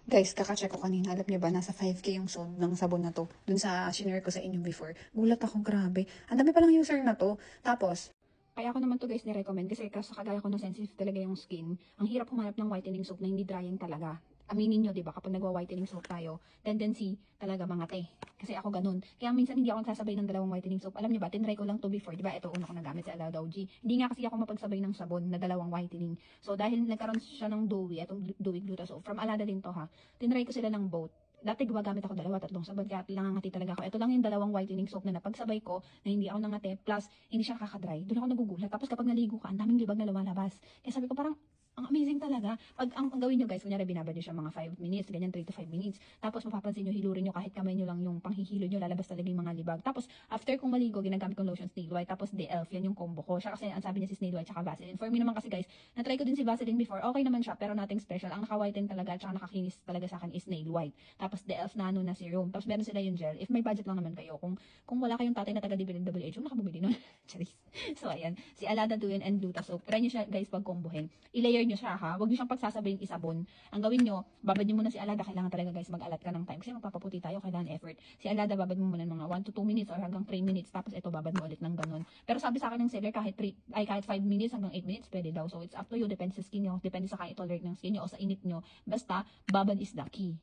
Guys, kaka-check ko kanina. Alam niyo ba, nasa 5K yung sold ng sabon na to. Dun sa shinare ko sa inyo before. Gulat ako, grabe. Ang dami palang user na to. Tapos, kaya ako naman to guys ni-recommend kasi kagaya ko na sensitive talaga yung skin. Ang hirap humanap ng whitening soap na hindi drying talaga. Aminin nyo, di ba, kapag nagwa-whitening soap tayo, tendency talaga mangate. Kasi ako ganun. Kaya minsan hindi ako nagsasabay ng dalawang whitening soap. Alam nyo ba, tinry ko lang to before, di ba? Ito una ko nagamit sa Alaudaw G. Hindi nga kasi ako mapagsabay ng sabon na dalawang whitening. So dahil nagkaroon siya ng dewy, itong dewy gluta soap, from Alada din to ha. Tinry ko sila ng both. Dati gumagamit ako dalawa, tatlong sabon, kaya langangati talaga ako. Ito lang yung dalawang whitening soap na napagsabay ko, na hindi ako nangate, plus hindi siya kakadry. Doon ako nagugulat. Tapos kapag naligo ka, ang daming libag na lumalabas. Kaya sabi ko parang, ang amazing talaga. Pag ang gawin nyo guys, kunyari binabad nyo siya mga 5 minutes, ganyan 3 to 5 minutes. Tapos mapapansin nyo, hilurin nyo kahit kamay nyo lang yung panghihilo nyo, lalabas talaga yung mga libag. Tapos after kong maligo, ginagamit kong lotion Snail White, tapos The Elf, yan yung combo ko. Siya kasi ang sabi niya si Snail White tsaka Vaseline. For me naman kasi guys, na-try ko din si Vaseline before, okay naman siya, pero nothing special. Ang naka-whiten talaga at saka nakakinis talaga sa akin is Snail White. Tapos The Elf Nano na serum. Tapos meron sila yung gel. If may budget lang naman kayo, kung wala kayong tatay na taga WHO, nakabumili nun. Charis. So ayan, si Alada Duyan and Gluta Soap. Try nyo siya guys pag kombohin. I-layer nyo siya ha. Huwag nyo siyang pagsasabayin isabon. Ang gawin nyo, babad nyo muna si Alada. Kailangan talaga guys mag-alat ka ng time. Kasi magpapaputi tayo, kailangan effort. Si Alada, babad mo muna ng mga 1 to 2 minutes or hanggang 3 minutes. Tapos ito, babad mo ulit ng ganun. Pero sabi sa akin ng seller, kahit 5 minutes hanggang 8 minutes, pwede daw. So it's up to you. Depende sa skin nyo. Depende sa kaya tolerate ng skin nyo o sa init nyo. Basta, babad is the key.